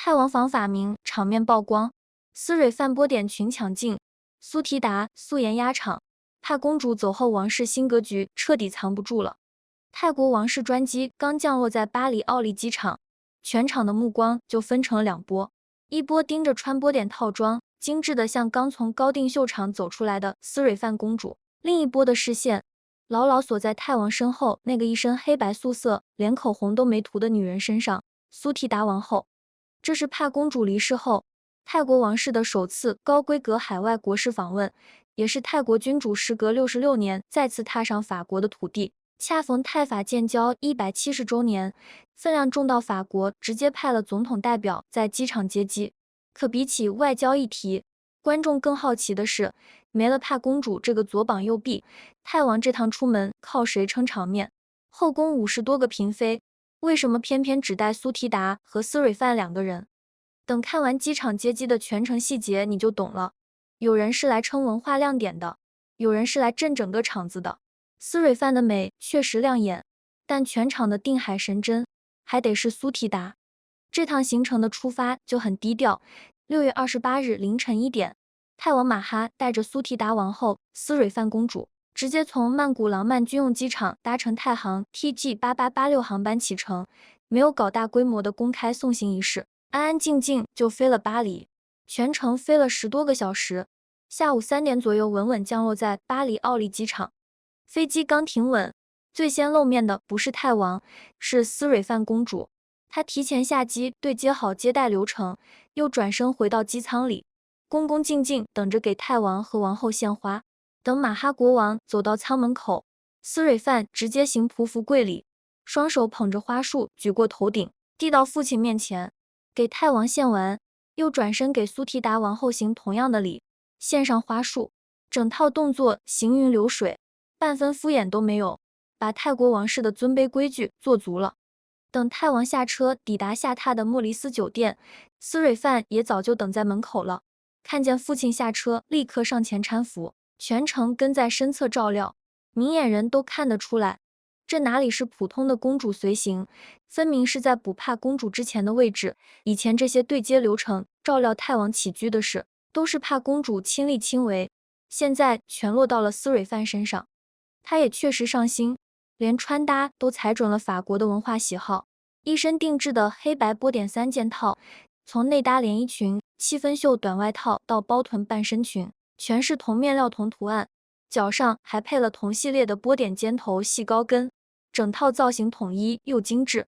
泰王房法明，场面曝光，思蕊范波点群抢镜，苏提达素颜压场，怕公主走后王室新格局彻底藏不住了。泰国王室专机刚降落在巴黎奥利机场，全场的目光就分成了两波，一波盯着穿波点套装、精致的像刚从高定秀场走出来的思蕊范公主，另一波的视线牢牢锁在泰王身后那个一身黑白素色、连口红都没涂的女人身上——苏提达王后。这是帕公主离世后，泰国王室的首次高规格海外国事访问，也是泰国君主时隔66年再次踏上法国的土地。恰逢泰法建交170周年，分量重到法国直接派了总统代表在机场接机。可比起外交议题，观众更好奇的是，没了帕公主这个左膀右臂，泰王这趟出门靠谁撑场面？后宫50多个嫔妃，为什么偏偏只带苏提达和思蕊范2个人？等看完机场接机的全程细节，你就懂了。有人是来撑文化亮点的，有人是来震整个场子的。思蕊范的美确实亮眼，但全场的定海神针还得是苏提达。这趟行程的出发就很低调。6月28日凌晨1点，泰王马哈带着苏提达王后、思蕊范公主，直接从曼谷廊曼军用机场搭乘泰航 TG8886航班启程，没有搞大规模的公开送行仪式，安安静静就飞了巴黎。全程飞了10多个小时，下午3点左右稳稳降落在巴黎奥利机场。飞机刚停稳，最先露面的不是泰王，是思蕊范公主。她提前下机对接好接待流程，又转身回到机舱里，恭恭敬敬等着给泰王和王后献花。等马哈国王走到舱门口，思蕊范直接行匍匐跪礼，双手捧着花束举过头顶，递到父亲面前，给泰王献完，又转身给苏提达王后行同样的礼，献上花束。整套动作行云流水，半分敷衍都没有，把泰国王室的尊卑规矩做足了。等泰王下车抵达下榻的莫里斯酒店，思蕊范也早就等在门口了。看见父亲下车，立刻上前搀扶，全程跟在身侧照料。明眼人都看得出来，这哪里是普通的公主随行，分明是在补帕公主之前的位置。以前这些对接流程、照料泰王起居的事，都是帕公主亲力亲为，现在全落到了思蕊范身上。她也确实上心，连穿搭都踩准了法国的文化喜好，一身定制的黑白波点3件套，从内搭连衣裙、七分袖短外套到包臀半身裙，全是同面料同图案，脚上还配了同系列的波点尖头细高跟，整套造型统一又精致。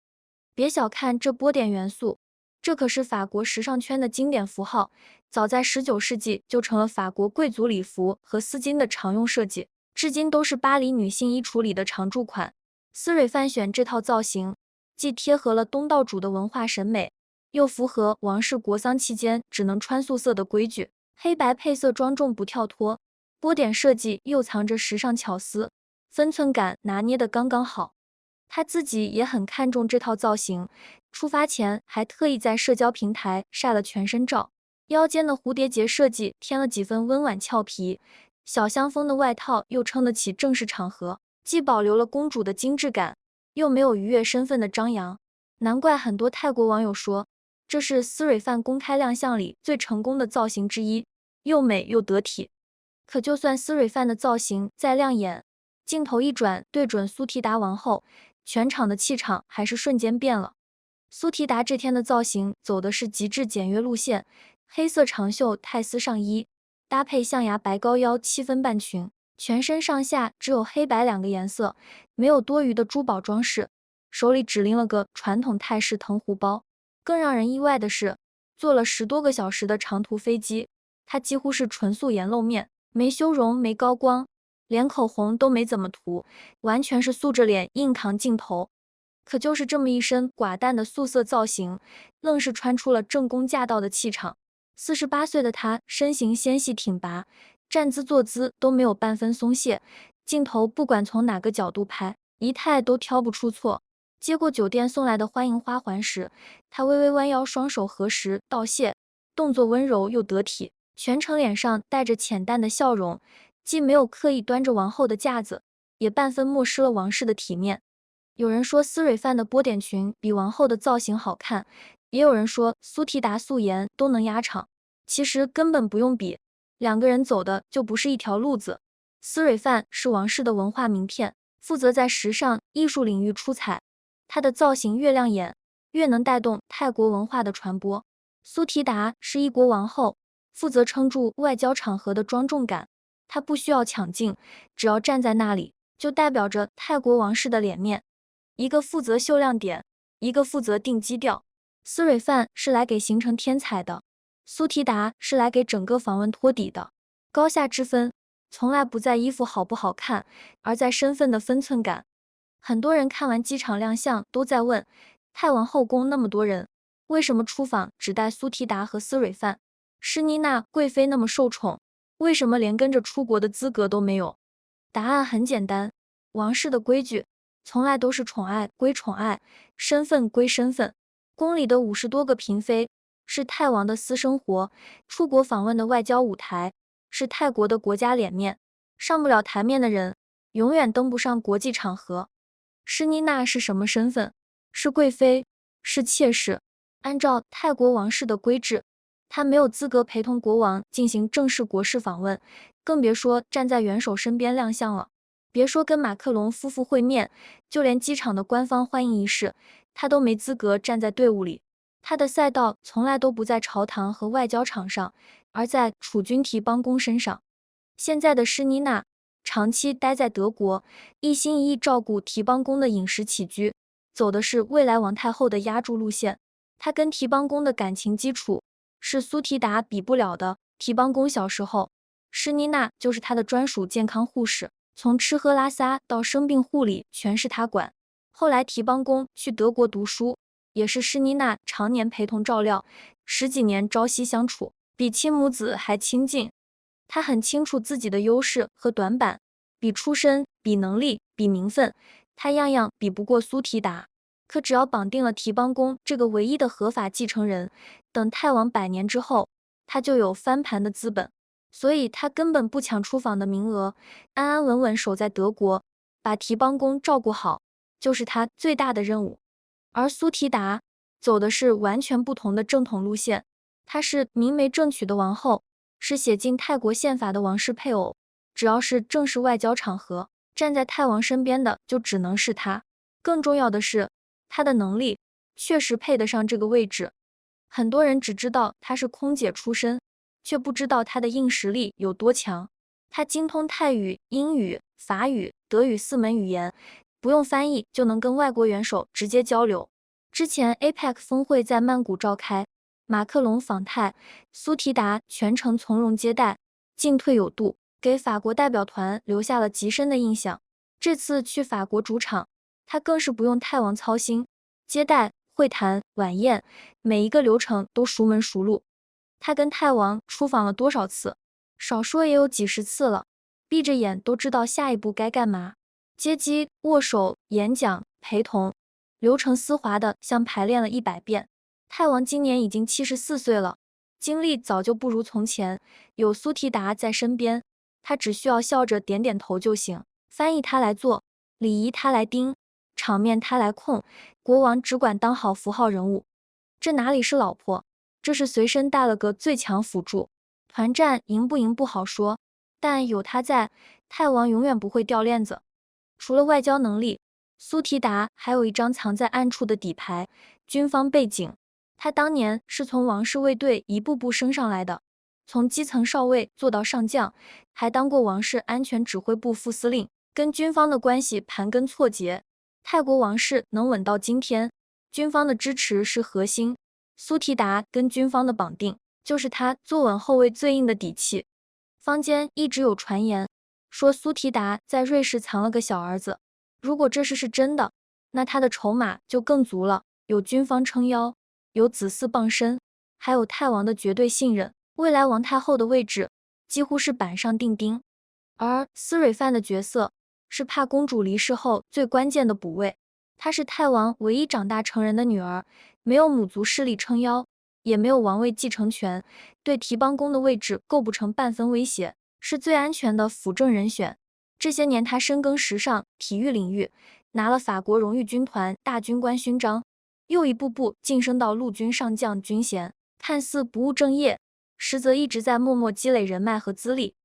别小看这波点元素，这可是法国时尚圈的经典符号，早在19世纪就成了法国贵族礼服和丝巾的常用设计，至今都是巴黎女性衣橱里的常驻款。思蕊范选这套造型，既贴合了东道主的文化审美，又符合王室国丧期间只能穿素色的规矩。黑白配色庄重不跳脱，波点设计又藏着时尚巧思，分寸感拿捏得刚刚好。她自己也很看重这套造型，出发前还特意在社交平台晒了全身照，腰间的蝴蝶结设计添了几分温婉俏皮，小香风的外套又撑得起正式场合，既保留了公主的精致感，又没有逾越身份的张扬。难怪很多泰国网友说，这是思蕊范公开亮相里最成功的造型之一，又美又得体。可就算思蕊范的造型再亮眼，镜头一转对准苏提达王后，全场的气场还是瞬间变了。苏提达这天的造型走的是极致简约路线，黑色长袖泰丝上衣，搭配象牙白高腰7分半裙，全身上下只有黑白2个颜色，没有多余的珠宝装饰，手里只拎了个传统泰式藤壶包。更让人意外的是，坐了10多个小时的长途飞机，她几乎是纯素颜露面，没修容没高光，连口红都没怎么涂，完全是素着脸硬扛镜头。可就是这么一身寡淡的素色造型，愣是穿出了正宫驾到的气场。48岁的她身形纤细挺拔，站姿坐姿都没有半分松懈，镜头不管从哪个角度拍，仪态都挑不出错。接过酒店送来的欢迎花环时，她微微弯腰，双手合十道谢，动作温柔又得体，全程脸上带着浅淡的笑容，既没有刻意端着王后的架子，也半分漠失了王室的体面。有人说思蕊范的波点裙比王后的造型好看，也有人说苏提达、素颜都能压场，其实根本不用比，两个人走的就不是一条路子。司蕊范是王室的文化名片，负责在时尚艺术领域出彩，她的造型越亮眼，越能带动泰国文化的传播。苏提达是一国王后，负责撑住外交场合的庄重感，她不需要抢镜，只要站在那里，就代表着泰国王室的脸面。一个负责秀亮点，一个负责定基调。司蕊范是来给行程添彩的，苏提达是来给整个访问托底的。高下之分，从来不在衣服好不好看，而在身份的分寸感。很多人看完机场亮相都在问，泰王后宫那么多人，为什么出访只带苏提达和司蕊范？施妮娜贵妃那么受宠，为什么连跟着出国的资格都没有？答案很简单，王室的规矩从来都是宠爱归宠爱，身份归身份。宫里的50多个嫔妃是泰王的私生活，出国访问的外交舞台是泰国的国家脸面，上不了台面的人永远登不上国际场合。施妮娜是什么身份？是贵妃，是妾室。按照泰国王室的规制，她没有资格陪同国王进行正式国事访问，更别说站在元首身边亮相了。别说跟马克龙夫妇会面，就连机场的官方欢迎仪式，他都没资格站在队伍里。他的赛道从来都不在朝堂和外交场上，而在储君提邦公身上。现在的施妮娜长期待在德国，一心一意照顾提邦公的饮食起居，走的是未来王太后的压住路线。她跟提邦公的感情基础是苏提达比不了的。提邦公小时候，施妮娜就是他的专属健康护士，从吃喝拉撒到生病护理全是他管。后来提邦公去德国读书，也是施妮娜常年陪同照料，10几年朝夕相处，比亲母子还亲近。他很清楚自己的优势和短板，比出身，比能力，比名分，他样样比不过苏提达。可只要绑定了提邦公这个唯一的合法继承人，等泰王100年之后，他就有翻盘的资本。所以他根本不抢出访的名额，安安稳稳守在德国，把提邦公照顾好，就是他最大的任务。而苏提达走的是完全不同的正统路线，她是明媒正娶的王后，是写进泰国宪法的王室配偶。只要是正式外交场合，站在泰王身边的就只能是她。更重要的是，她的能力确实配得上这个位置。很多人只知道她是空姐出身，却不知道她的硬实力有多强。她精通泰语、英语、法语、德语4门语言，不用翻译就能跟外国元首直接交流。之前 APEC 峰会在曼谷召开，马克龙访泰，苏提达全程从容接待，进退有度，给法国代表团留下了极深的印象。这次去法国主场，他更是不用泰王操心，接待、会谈、晚宴，每一个流程都熟门熟路。他跟泰王出访了多少次？少说也有几10次了，闭着眼都知道下一步该干嘛。接机、握手、演讲、陪同，流程丝滑的像排练了100遍。泰王今年已经74岁了，精力早就不如从前，有苏提达在身边，他只需要笑着点点头就行，翻译他来做，礼仪他来盯，场面他来控，国王只管当好符号人物。这哪里是老婆，这是随身带了个最强辅助。团战赢不赢不好说，但有他在，泰王永远不会掉链子。除了外交能力，苏提达还有一张藏在暗处的底牌，军方背景。他当年是从王室卫队一步步升上来的，从基层少尉做到上将，还当过王室安全指挥部副司令，跟军方的关系盘根错节。泰国王室能稳到今天，军方的支持是核心，苏提达跟军方的绑定，就是他坐稳后卫最硬的底气。坊间一直有传言说苏提达在瑞士藏了个小儿子，如果这事是真的，那他的筹码就更足了，有军方撑腰，有子嗣傍身，还有泰王的绝对信任，未来王太后的位置几乎是板上钉钉。而司蕊范的角色是怕公主离世后最关键的补位，她是泰王唯一长大成人的女儿，没有母族势力撑腰，也没有王位继承权，对提邦公的位置构不成半分威胁，是最安全的辅政人选。这些年她深耕时尚、体育领域，拿了法国荣誉军团大军官勋章，又一步步晋升到陆军上将军衔，看似不务正业，实则一直在默默积累人脉和资历。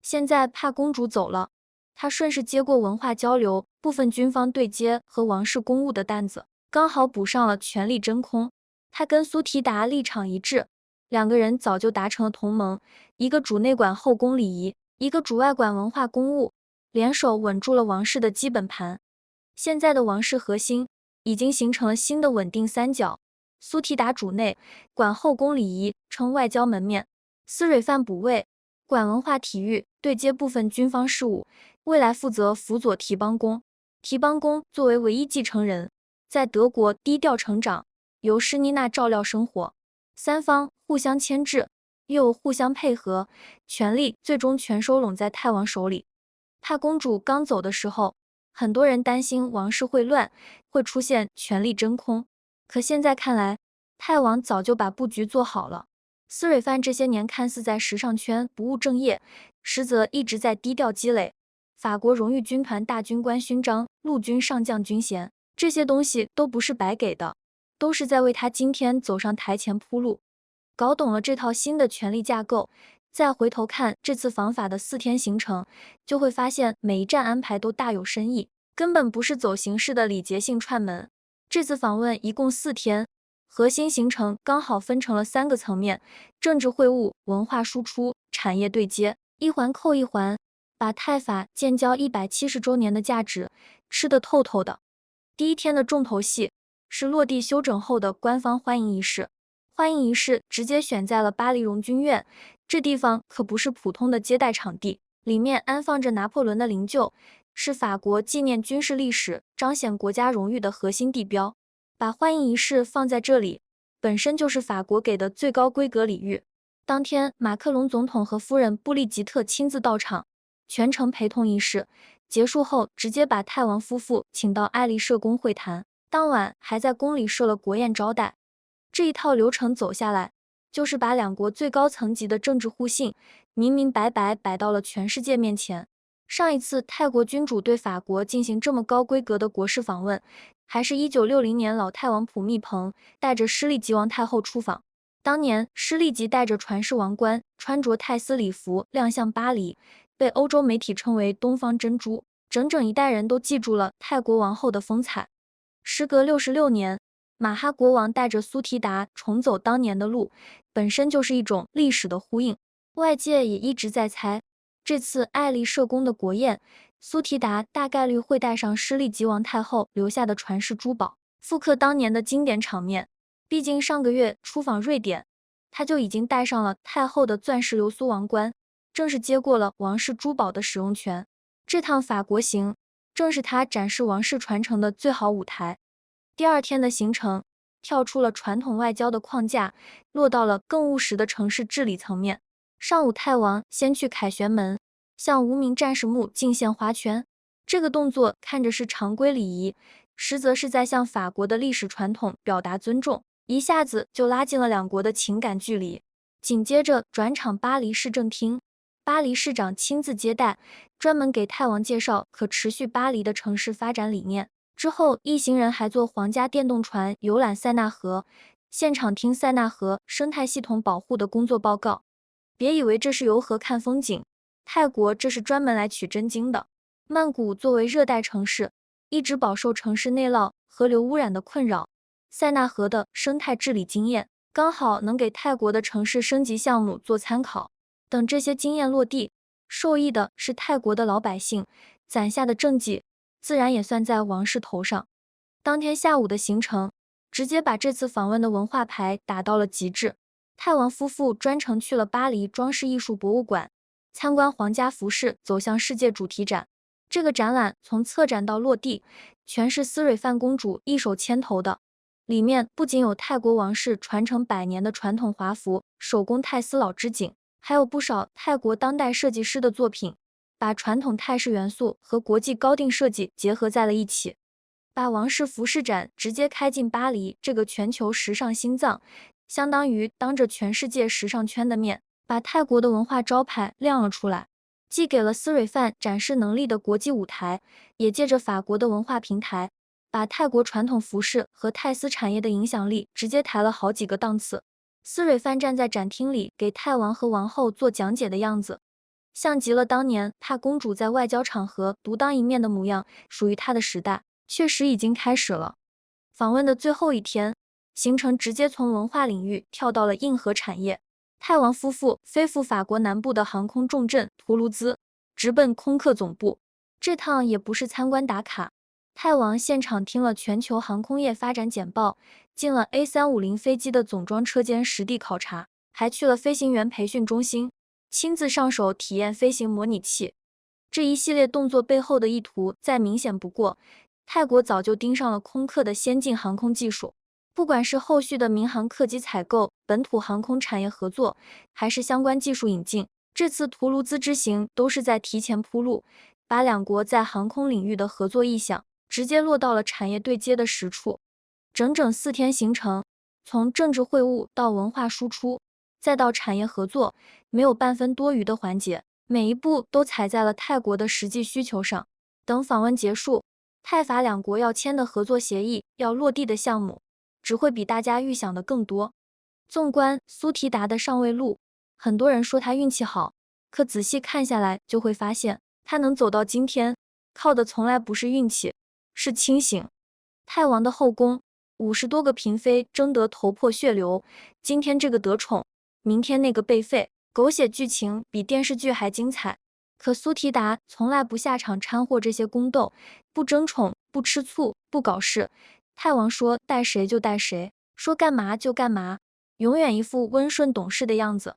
现在怕公主走了，他顺势接过文化交流、部分军方对接和王室公务的担子，刚好补上了权力真空。他跟苏提达立场一致，两个人早就达成了同盟，一个主内管后宫礼仪，一个主外管文化公务，联手稳住了王室的基本盘。现在的王室核心已经形成了新的稳定三角：苏提达主内，管后宫礼仪，称外交门面；斯蕊范补位，管文化体育，对接部分军方事务，未来负责辅佐提邦公。提邦公作为唯一继承人，在德国低调成长，由施妮娜照料生活，三方互相牵制，又互相配合，权力最终全收拢在泰王手里。怕公主刚走的时候，很多人担心王室会乱，会出现权力真空。可现在看来，泰王早就把布局做好了。斯蕊范这些年看似在时尚圈不务正业，实则一直在低调积累法国荣誉军团大军官勋章、陆军上将军衔，这些东西都不是白给的，都是在为他今天走上台前铺路。搞懂了这套新的权力架构，再回头看这次访法的4天行程，就会发现每一站安排都大有深意，根本不是走形式的礼节性串门。这次访问一共4天，核心行程刚好分成了3个层面：政治会晤、文化输出、产业对接，一环扣一环，把泰法建交170周年的价值吃得透透的。第一天的重头戏是落地休整后的官方欢迎仪式。欢迎仪式直接选在了巴黎荣军院，这地方可不是普通的接待场地，里面安放着拿破仑的灵柩，是法国纪念军事历史、彰显国家荣誉的核心地标。把欢迎仪式放在这里，本身就是法国给的最高规格礼遇。当天，马克龙总统和夫人布丽吉特亲自到场，全程陪同仪式。结束后，直接把泰王夫妇请到爱丽舍宫会谈，当晚还在宫里设了国宴招待。这一套流程走下来，就是把两国最高层级的政治互信明明白白摆到了全世界面前。上一次泰国君主对法国进行这么高规格的国事访问，还是1960年老泰王普密蓬带着施利吉王太后出访。当年施利吉带着传世王冠，穿着泰丝礼服亮相巴黎，被欧洲媒体称为东方珍珠，整整一代人都记住了泰国王后的风采。时隔66年，马哈国王带着苏提达重走当年的路，本身就是一种历史的呼应。外界也一直在猜，这次爱丽舍宫的国宴，苏提达大概率会带上施利吉王太后留下的传世珠宝，复刻当年的经典场面。毕竟上个月出访瑞典，他就已经带上了太后的钻石流苏王冠，正是接过了王室珠宝的使用权。这趟法国行，正是他展示王室传承的最好舞台。第二天的行程跳出了传统外交的框架，落到了更务实的城市治理层面。上午，泰王先去凯旋门向无名战士墓敬献花圈，这个动作看着是常规礼仪，实则是在向法国的历史传统表达尊重，一下子就拉近了两国的情感距离。紧接着转场巴黎市政厅，巴黎市长亲自接待，专门给泰王介绍可持续巴黎的城市发展理念。之后，一行人还坐皇家电动船游览塞纳河，现场听塞纳河生态系统保护的工作报告。别以为这是游河看风景，泰国这是专门来取真经的。曼谷作为热带城市，一直饱受城市内涝、河流污染的困扰，塞纳河的生态治理经验刚好能给泰国的城市升级项目做参考。等这些经验落地，受益的是泰国的老百姓，攒下的政绩自然也算在王室头上。当天下午的行程，直接把这次访问的文化牌打到了极致。泰王夫妇专程去了巴黎装饰艺术博物馆，参观皇家服饰走向世界主题展。这个展览从策展到落地，全是斯蕊范公主一手牵头的。里面不仅有泰国王室传承100年的传统华服、手工泰丝老织锦，还有不少泰国当代设计师的作品，把传统泰式元素和国际高定设计结合在了一起，把王室服饰展直接开进巴黎这个全球时尚心脏，相当于当着全世界时尚圈的面，把泰国的文化招牌亮了出来，既给了斯蕊范展示能力的国际舞台，也借着法国的文化平台，把泰国传统服饰和泰丝产业的影响力直接抬了好几个档次。思蕊范站在展厅里给泰王和王后做讲解的样子，像极了当年帕公主在外交场合独当一面的模样，属于她的时代确实已经开始了。访问的最后一天，行程直接从文化领域跳到了硬核产业。泰王夫妇飞赴法国南部的航空重镇图卢兹，直奔空客总部。这趟也不是参观打卡，泰王现场听了全球航空业发展简报，进了 A350 飞机的总装车间实地考察，还去了飞行员培训中心，亲自上手体验飞行模拟器。这一系列动作背后的意图再明显不过，泰国早就盯上了空客的先进航空技术。不管是后续的民航客机采购、本土航空产业合作，还是相关技术引进，这次图卢兹之行都是在提前铺路，把两国在航空领域的合作意向直接落到了产业对接的实处。整整4天行程，从政治会晤到文化输出，再到产业合作，没有半分多余的环节，每一步都踩在了泰国的实际需求上。等访问结束，泰法两国要签的合作协议、要落地的项目，只会比大家预想的更多。纵观苏提达的上位路，很多人说他运气好，可仔细看下来就会发现，他能走到今天，靠的从来不是运气，是清醒。泰王的后宫，50多个嫔妃争得头破血流，今天这个得宠，明天那个被废，狗血剧情比电视剧还精彩。可苏提达从来不下场掺和这些宫斗，不争宠，不吃醋，不搞事。泰王说带谁就带谁，说干嘛就干嘛，永远一副温顺懂事的样子。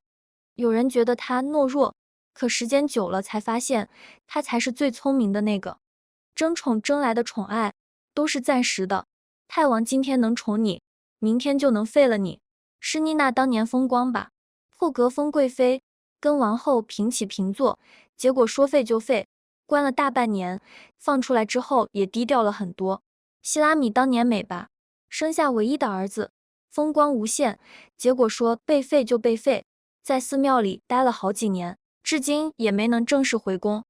有人觉得他懦弱，可时间久了才发现，他才是最聪明的那个。争宠争来的宠爱都是暂时的，泰王今天能宠你，明天就能废了你。是妮娜当年风光吧，破格封贵妃，跟王后平起平坐，结果说废就废，关了大半年，放出来之后也低调了很多。希拉米当年美吧，生下唯一的儿子，风光无限，结果说被废就被废，在寺庙里待了好几年，至今也没能正式回宫。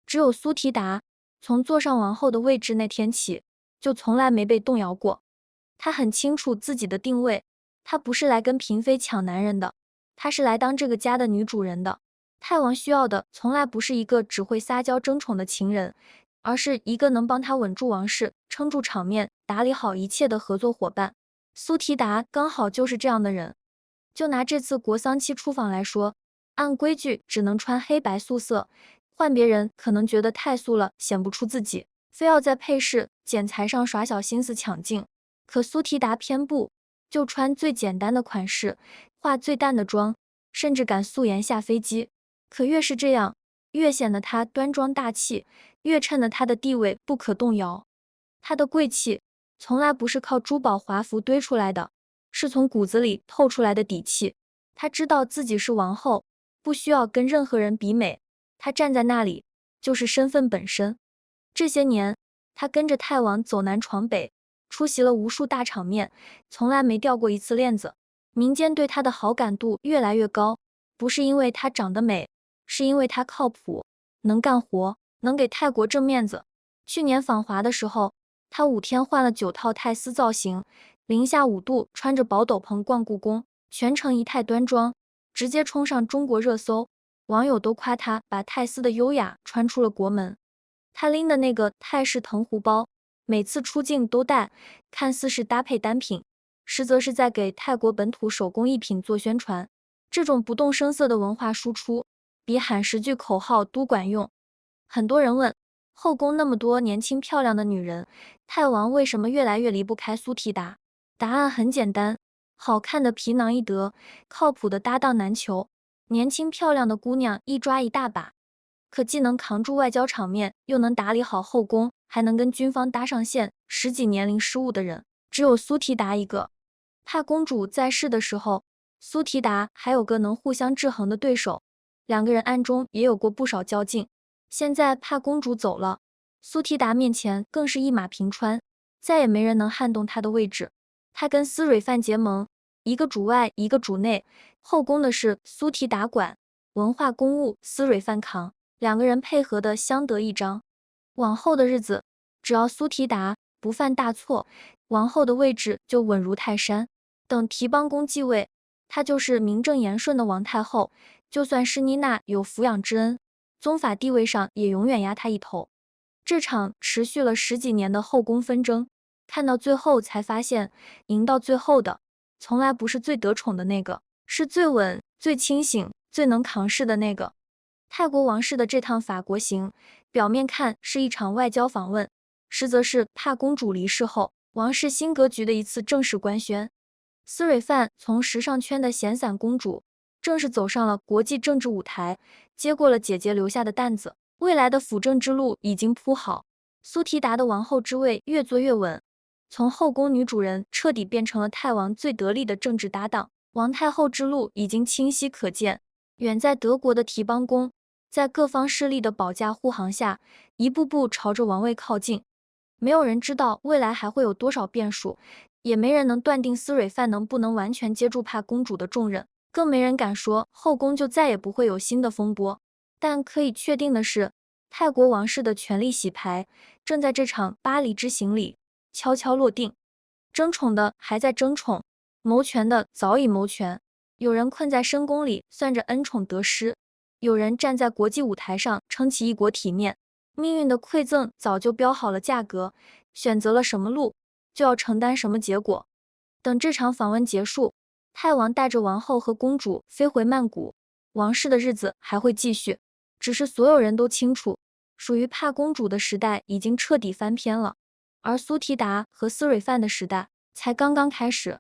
只有苏提达，从坐上王后的位置那天起，就从来没被动摇过。她很清楚自己的定位，她不是来跟嫔妃抢男人的，她是来当这个家的女主人的。泰王需要的从来不是一个只会撒娇争宠的情人，而是一个能帮他稳住王室、撑住场面、打理好一切的合作伙伴。苏提达刚好就是这样的人。就拿这次国丧期出访来说，按规矩只能穿黑白素色，换别人可能觉得太素了，显不出自己，非要在配饰、剪裁上耍小心思抢镜。可苏提达偏不，就穿最简单的款式，化最淡的妆，甚至敢素颜下飞机。可越是这样，越显得他端庄大气，越衬得他的地位不可动摇。他的贵气从来不是靠珠宝华服堆出来的，是从骨子里透出来的底气。他知道自己是王后，不需要跟任何人比美，他站在那里就是身份本身。这些年，他跟着泰王走南闯北，出席了无数大场面，从来没掉过一次链子。民间对他的好感度越来越高，不是因为他长得美，是因为他靠谱，能干活，能给泰国挣面子。去年访华的时候，他5天换了9套泰丝造型，零下5度穿着薄斗篷逛故宫，全程仪态端庄，直接冲上中国热搜，网友都夸他把泰丝的优雅穿出了国门。他拎的那个泰式藤壶包，每次出镜都带，看似是搭配单品，实则是在给泰国本土手工艺品做宣传。这种不动声色的文化输出，比喊10句口号都管用。很多人问，后宫那么多年轻漂亮的女人，泰王为什么越来越离不开苏提达？答案很简单，好看的皮囊易得，靠谱的搭档难求，年轻漂亮的姑娘一抓一大把。可既能扛住外交场面，又能打理好后宫，还能跟军方搭上线，10几年零失误的人，只有苏提达一个。帕公主在世的时候，苏提达还有个能互相制衡的对手，两个人暗中也有过不少较劲。现在帕公主走了，苏提达面前更是一马平川，再也没人能撼动他的位置。他跟思蕊范结盟，一个主外，一个主内，后宫的事苏提达管，文化公务思蕊范扛，两个人配合的相得益彰。往后的日子，只要苏提达不犯大错，王后的位置就稳如泰山。等提邦公继位，她就是名正言顺的王太后，就算施妮娜有抚养之恩，宗法地位上也永远压她一头。这场持续了10几年的后宫纷争，看到最后才发现，赢到最后的，从来不是最得宠的那个，是最稳、最清醒、最能扛事的那个。泰国王室的这趟法国行，表面看是一场外交访问，实则是帕公主离世后，王室新格局的一次正式官宣。斯蕊范从时尚圈的闲散公主，正式走上了国际政治舞台，接过了姐姐留下的担子，未来的辅政之路已经铺好。苏提达的王后之位越坐越稳，从后宫女主人彻底变成了泰王最得力的政治搭档，王太后之路已经清晰可见。远在德国的提邦公，在各方势力的保驾护航下，一步步朝着王位靠近。没有人知道未来还会有多少变数，也没人能断定斯蕊范能不能完全接住帕公主的重任，更没人敢说后宫就再也不会有新的风波。但可以确定的是，泰国王室的权力洗牌正在这场巴黎之行里悄悄落定。争宠的还在争宠，谋权的早已谋权。有人困在深宫里算着恩宠得失，有人站在国际舞台上撑起一国体面。命运的馈赠早就标好了价格，选择了什么路，就要承担什么结果。等这场访问结束，泰王带着王后和公主飞回曼谷，王室的日子还会继续。只是所有人都清楚，属于帕公主的时代已经彻底翻篇了，而苏提达和斯蕊范的时代才刚刚开始。